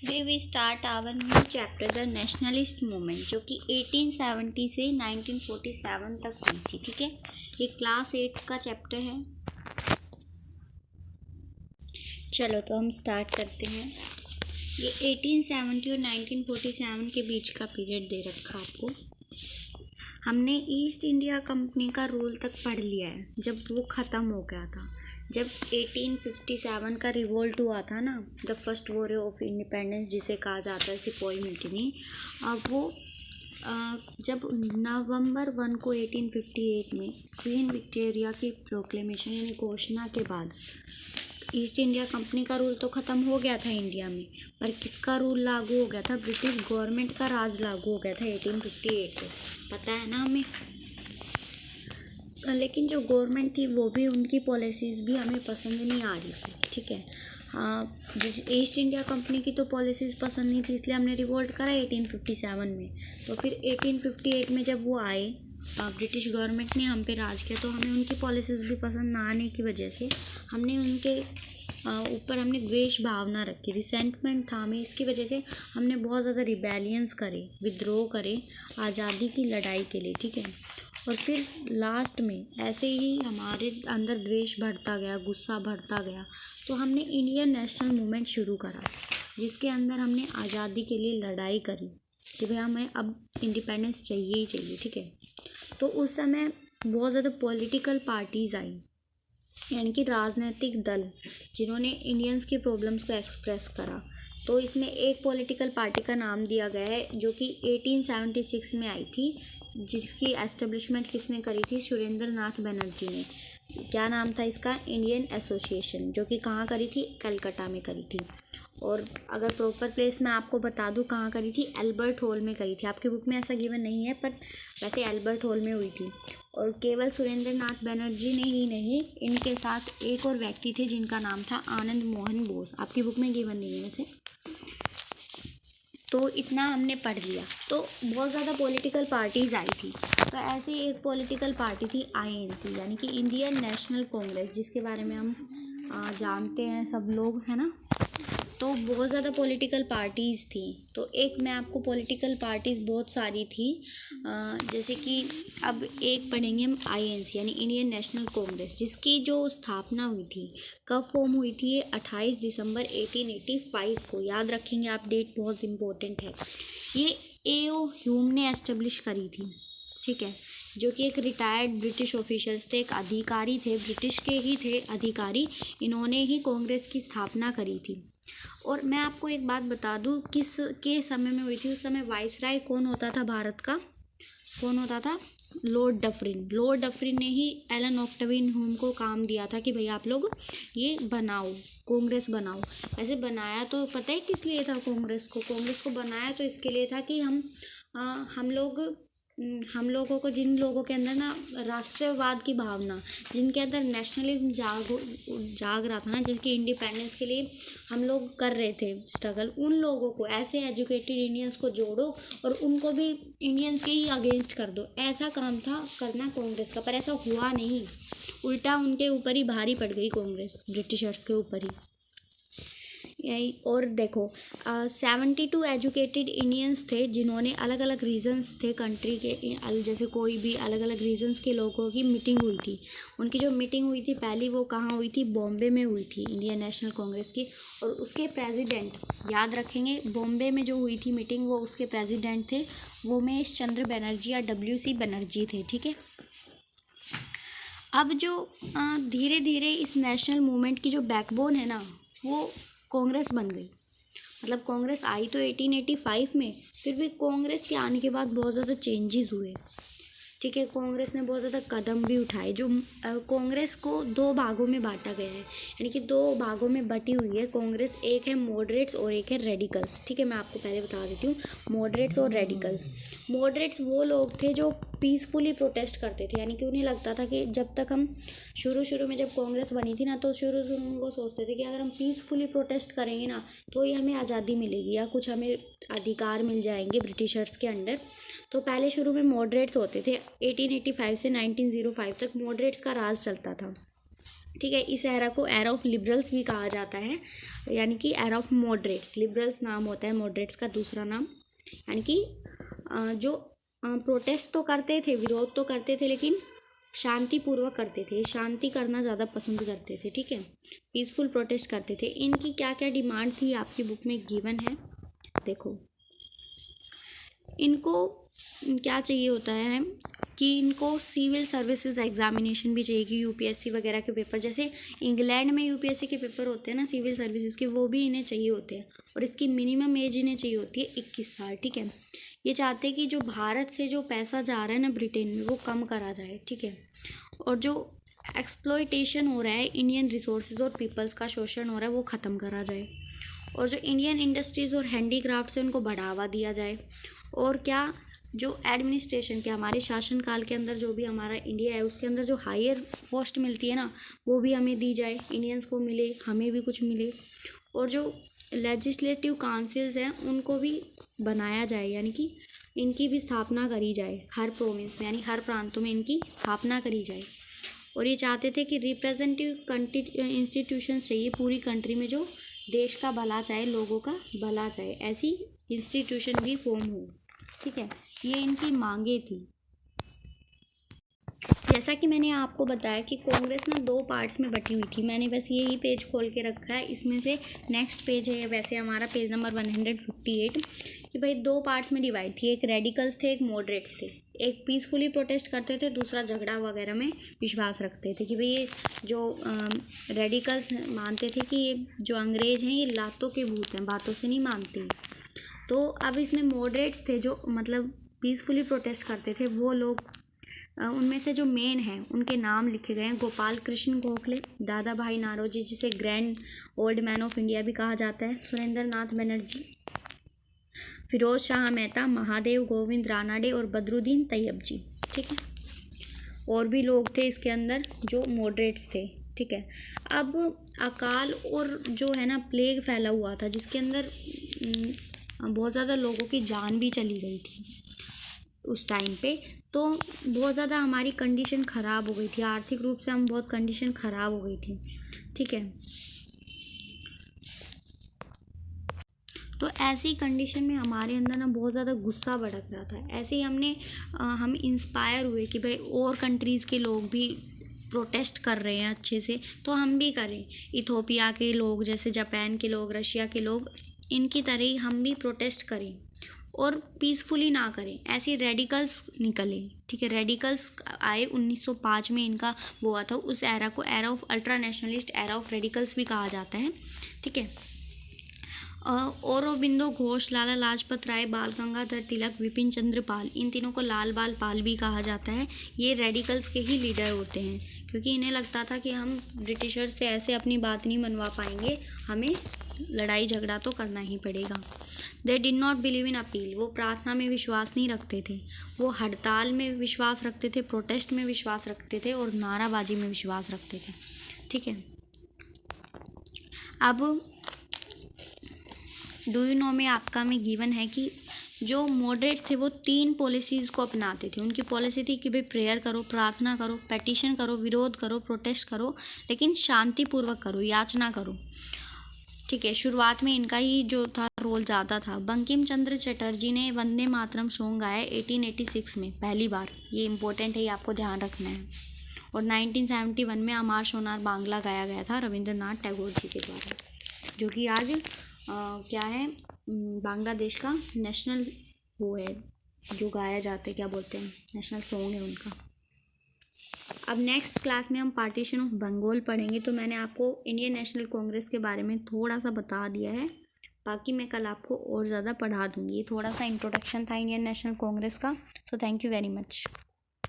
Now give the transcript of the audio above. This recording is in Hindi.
Today we start our new chapter the nationalist movement, जो कि 1870 से 1947 तक हुई थी। ठीक है, ये क्लास 8 का चैप्टर है। चलो तो हम स्टार्ट करते हैं। ये 1870 और 1947 के बीच का पीरियड दे रखा आपको। हमने ईस्ट इंडिया कंपनी का रूल तक पढ़ लिया है, जब वो ख़त्म हो गया था। जब 1857 का रिवोल्ट हुआ था ना, the first war of independence जिसे कहा जाता है, सिपोई म्यूटिनी। अब वो जब नवंबर 1 को 1858 में क्वीन विक्टोरिया की प्रोक्लेमेशन यानी घोषणा के बाद ईस्ट इंडिया कंपनी का रूल तो ख़त्म हो गया था इंडिया में, पर किसका रूल लागू हो गया था? ब्रिटिश गवर्नमेंट का राज लागू हो गया था 1858 से। पता है ना हमें। लेकिन जो गवर्नमेंट थी वो भी, उनकी पॉलिसीज़ भी हमें पसंद नहीं आ रही थी। ठीक है, हाँ, ईस्ट इंडिया कंपनी की तो पॉलिसीज़ पसंद नहीं थी, इसलिए हमने रिवोल्ट करा 1857 में। तो फिर 1858 में जब वो आए, ब्रिटिश गवर्नमेंट ने हम पे राज किया, तो हमें उनकी पॉलिसीज़ भी पसंद ना आने की वजह से हमने उनके ऊपर हमने द्वेष भावना रखी, रिसेंटमेंट था हमें। इसकी वजह से हमने बहुत ज़्यादा रिबेलियंस करे, विद्रोह करे आज़ादी की लड़ाई के लिए। ठीक है, और फिर लास्ट में ऐसे ही हमारे अंदर द्वेष बढ़ता गया, गुस्सा बढ़ता गया, तो हमने इंडियन नेशनल मूवमेंट शुरू करा, जिसके अंदर हमने आज़ादी के लिए लड़ाई करी कि भाई हमें अब इंडिपेंडेंस चाहिए ही चाहिए। ठीक है, तो उस समय बहुत ज़्यादा पॉलिटिकल पार्टीज़ आई, यानी कि राजनीतिक दल, जिन्होंने इंडियंस की प्रॉब्लम्स को एक्सप्रेस करा। तो इसमें एक पॉलिटिकल पार्टी का नाम दिया गया है, जो कि 1876 में आई थी, जिसकी एस्टेब्लिशमेंट किसने करी थी? सुरेंद्र नाथ बनर्जी ने। क्या नाम था इसका? इंडियन एसोसिएशन, जो कि कहाँ करी थी? कलकत्ता में करी थी। और अगर प्रॉपर प्लेस मैं आपको बता दूँ कहाँ करी थी, एल्बर्ट हॉल में करी थी। आपकी बुक में ऐसा गिवन नहीं है, पर वैसे एल्बर्ट हॉल में हुई थी। और केवल सुरेंद्र नाथ बनर्जी ने ही नहीं, इनके साथ एक और व्यक्ति थे जिनका नाम था आनंद मोहन बोस। आपकी बुक में गिवन नहीं है वैसे। तो इतना हमने पढ़ लिया। तो बहुत ज़्यादा पॉलिटिकल पार्टीज़ आई थी। तो ऐसे ही एक पॉलिटिकल पार्टी थी आईएनसी, यानी कि इंडियन नेशनल कांग्रेस, जिसके बारे में हम जानते हैं सब लोग, है ना। तो बहुत ज़्यादा पॉलिटिकल पार्टीज़ थी। तो एक मैं आपको पॉलिटिकल पार्टीज़ बहुत सारी थी, जैसे कि अब एक पढ़ेंगे हम आईएनसी यानी इंडियन नेशनल कांग्रेस, जिसकी जो स्थापना हुई थी, कब फॉर्म हुई थी? ये 28 दिसंबर 1885 को। याद रखेंगे आप, डेट बहुत इंपॉर्टेंट है। ये एओ ह्यूम ने एस्टेब्लिश करी थी। ठीक है, जो कि एक रिटायर्ड ब्रिटिश ऑफिशियल्स थे, एक अधिकारी थे, ब्रिटिश के ही थे अधिकारी। इन्होंने ही कांग्रेस की स्थापना करी थी। और मैं आपको एक बात बता दूं, किस के समय में हुई थी? उस समय वाइसराय कौन होता था भारत का? कौन होता था? Lord Dufferin. लॉर्ड डफरिन ने ही एलन ऑक्टेवियन ह्यूम को काम दिया था कि भाई आप लोग ये बनाओ, कांग्रेस बनाओ। वैसे बनाया तो पता है किस लिए था कांग्रेस को? कांग्रेस को बनाया तो इसके लिए था कि हम लोगों को, जिन लोगों के अंदर ना राष्ट्रवाद की भावना, जिनके अंदर नेशनलिज्म जाग रहा था ना, जिनकी इंडिपेंडेंस के लिए हम लोग कर रहे थे स्ट्रगल, उन लोगों को, ऐसे एजुकेटेड इंडियंस को जोड़ो और उनको भी इंडियंस के ही अगेंस्ट कर दो। ऐसा काम था करना कांग्रेस का, पर ऐसा हुआ नहीं। उल्टा उनके ऊपर ही भारी पड़ गई कांग्रेस, ब्रिटिशर्स के ऊपर ही। यही। और देखो, 72 एजुकेटेड इंडियंस थे, जिन्होंने अलग अलग रीजन्स थे कंट्री के, जैसे कोई भी अलग अलग रीजन्स के लोगों की मीटिंग हुई थी। उनकी जो मीटिंग हुई थी पहली, वो कहाँ हुई थी? बॉम्बे में हुई थी, इंडियन नेशनल कांग्रेस की। और उसके प्रेसिडेंट, याद रखेंगे, बॉम्बे में जो हुई थी मीटिंग, वो उसके प्रेसिडेंट थे उमेश चंद्र बनर्जी या WC बनर्जी थे। ठीक है, अब जो धीरे धीरे इस नेशनल मूवमेंट की जो बैकबोन है ना, वो कांग्रेस बन गई। मतलब कांग्रेस आई तो 1885 में, फिर भी कांग्रेस के आने के बाद बहुत ज़्यादा चेंजेस हुए। ठीक है, कांग्रेस ने बहुत ज़्यादा कदम भी उठाए। जो कांग्रेस को दो भागों में बांटा गया है, यानी कि दो भागों में बटी हुई है कांग्रेस। एक है मॉडरेट्स और एक है रेडिकल्स। ठीक है, मैं आपको पहले बता देती हूँ, मॉडरेट्स और रेडिकल्स। मॉडरेट्स वो लोग थे जो पीसफुली प्रोटेस्ट करते थे, यानी कि उन्हें लगता था कि जब तक हम शुरू में जब कांग्रेस बनी थी ना, तो शुरू में वो सोचते थे कि अगर हम पीसफुली प्रोटेस्ट करेंगे ना, तो ही हमें आज़ादी मिलेगी या कुछ हमें अधिकार मिल जाएंगे ब्रिटिशर्स के अंडर। तो पहले शुरू में मॉडरेट्स होते थे। 1885 से 1905 तक मॉडरेट्स का राज चलता था। ठीक है। इस एरा को एरा ऑफ लिबरल्स भी कहा जाता है, यानी कि एरा ऑफ मॉडरेट्स। लिबरल्स नाम होता है मॉडरेट्स का दूसरा नाम। यानी कि जो प्रोटेस्ट तो करते थे, विरोध तो करते थे, लेकिन शांतिपूर्वक करते थे, शांति करना ज़्यादा पसंद करते थे। ठीक है, पीसफुल प्रोटेस्ट करते थे। इनकी क्या क्या डिमांड थी आपकी बुक में गिवन है, देखो। इनको क्या चाहिए होता है कि इनको सिविल सर्विसेज एग्जामिनेशन भी चाहिए, कि यूपीएससी वगैरह के पेपर, जैसे इंग्लैंड में यूपीएससी के पेपर होते हैं ना सिविल सर्विसेज के, वो भी इन्हें चाहिए होते हैं। और इसकी मिनिमम एज इन्हें चाहिए होती है 21 साल। ठीक है, ये चाहते हैं कि जो भारत से जो पैसा जा रहा है ना ब्रिटेन में, वो कम करा जाए। ठीक है, और जो एक्सप्लॉयटेशन हो रहा है इंडियन रिसोर्सेज और पीपल्स का शोषण हो रहा है, वो ख़त्म करा जाए। और जो इंडियन इंडस्ट्रीज़ और हैंडीक्राफ्ट है उनको बढ़ावा दिया जाए। और क्या, जो एडमिनिस्ट्रेशन के हमारे शासनकाल के अंदर जो भी हमारा इंडिया है, उसके अंदर जो हायर पोस्ट मिलती है ना, वो भी हमें दी जाए, इंडियंस को मिले, हमें भी कुछ मिले। और जो लेजिस्लेटिव काउंसिल्स हैं उनको भी बनाया जाए, यानी कि इनकी भी स्थापना करी जाए हर प्रोविंस में, यानी हर प्रांतों में इनकी स्थापना करी जाए। और ये चाहते थे कि रिप्रेजेंटेटिव इंस्टीट्यूशन चाहिए पूरी कंट्री में, जो देश का भला चाहे, लोगों का भला चाहे, ऐसी इंस्टीट्यूशन भी फॉर्म हो। ठीक है, ये इनकी मांगे थी। जैसा कि मैंने आपको बताया कि कांग्रेस ना 2 पार्ट्स में बटी हुई थी। मैंने बस यही पेज खोल के रखा है, इसमें से नेक्स्ट पेज है वैसे हमारा पेज नंबर 158, कि भाई 2 पार्ट्स में डिवाइड थी। एक रेडिकल्स थे, एक मॉडरेट्स थे। एक पीसफुली प्रोटेस्ट करते थे, दूसरा झगड़ा वगैरह में विश्वास रखते थे। कि भाई ये जो रेडिकल्स मानते थे कि ये जो अंग्रेज हैं ये लातों के भूत हैं, बातों से नहीं मानते। तो अब इसमें मॉडरेट्स थे, जो मतलब पीसफुली प्रोटेस्ट करते थे, वो लोग, उनमें से जो मेन हैं उनके नाम लिखे गए हैं। गोपाल कृष्ण गोखले, दादा भाई नारोजी, जिसे grand old man of India भी कहा जाता है, सुरेंद्र नाथ बनर्जी, फिरोज शाह मेहता, महादेव गोविंद रानाडे और बदरुद्दीन तैयब जी। ठीक है, और भी लोग थे इसके अंदर जो मॉडरेट्स थे। ठीक है, अब अकाल और जो है ना प्लेग फैला हुआ था, जिसके अंदर बहुत ज़्यादा लोगों की जान भी चली गई थी उस टाइम पे। तो बहुत ज़्यादा हमारी कंडीशन ख़राब हो गई थी, आर्थिक रूप से हम बहुत कंडीशन ख़राब हो गई थी। ठीक है, तो ऐसी कंडीशन में हमारे अंदर ना बहुत ज़्यादा गुस्सा भड़क रहा था। ऐसे ही हम इंस्पायर हुए कि भाई और कंट्रीज़ के लोग भी प्रोटेस्ट कर रहे हैं अच्छे से, तो हम भी करें। इथोपिया के लोग, जैसे जापान के लोग, रशिया के लोग, इनकी तरह ही हम भी प्रोटेस्ट करें और पीसफुली ना करें। ऐसे रेडिकल्स निकले। ठीक है, रेडिकल्स आए 1905 में, इनका वो हुआ था। उस एरा को era of ultra nationalist, era of radicals भी कहा जाता है। ठीक है, औरोबिंदो घोष, लाला लाजपत राय, बाल गंगाधर तिलक, विपिन चंद्र पाल, इन तीनों को लाल बाल पाल भी कहा जाता है। ये रेडिकल्स के ही लीडर होते हैं, क्योंकि इन्हें लगता था कि हम ब्रिटिशर से ऐसे अपनी बात नहीं मनवा पाएंगे, हमें लड़ाई झगड़ा तो करना ही पड़ेगा। They did not believe in appeal, वो प्रार्थना में विश्वास नहीं रखते थे। वो हड़ताल में विश्वास रखते थे, प्रोटेस्ट में विश्वास रखते थे और नाराबाजी में विश्वास रखते थे। ठीक है, अब डू यू नो में आपका में गिवन है कि जो मॉडरेट थे वो 3 पॉलिसीज़ को अपनाते थे। उनकी पॉलिसी थी कि भाई प्रेयर करो, प्रार्थना करो, पेटिशन करो, विरोध करो, प्रोटेस्ट करो, लेकिन शांतिपूर्वक करो, याचना करो। ठीक है, शुरुआत में इनका ही जो था रोल ज़्यादा था। बंकिम चंद्र चटर्जी ने वंदे मातरम सॉन्ग गाया 1886 में पहली बार, ये इम्पोर्टेंट है, ये आपको ध्यान रखना है। और 1971 में अमार सोनार बांग्ला गाया गया था रविंद्रनाथ टैगोर जी के द्वारा, जो कि आज क्या है, बांग्लादेश का नेशनल वो है, जो गाया जाता है, क्या बोलते हैं, नेशनल सॉन्ग है उनका। अब नेक्स्ट क्लास में हम पार्टीशन ऑफ बंगाल पढ़ेंगे। तो मैंने आपको इंडियन नेशनल कांग्रेस के बारे में थोड़ा सा बता दिया है, बाकी मैं कल आपको और ज़्यादा पढ़ा दूँगी। ये थोड़ा सा इंट्रोडक्शन था इंडियन नेशनल कांग्रेस का। So thank you very much.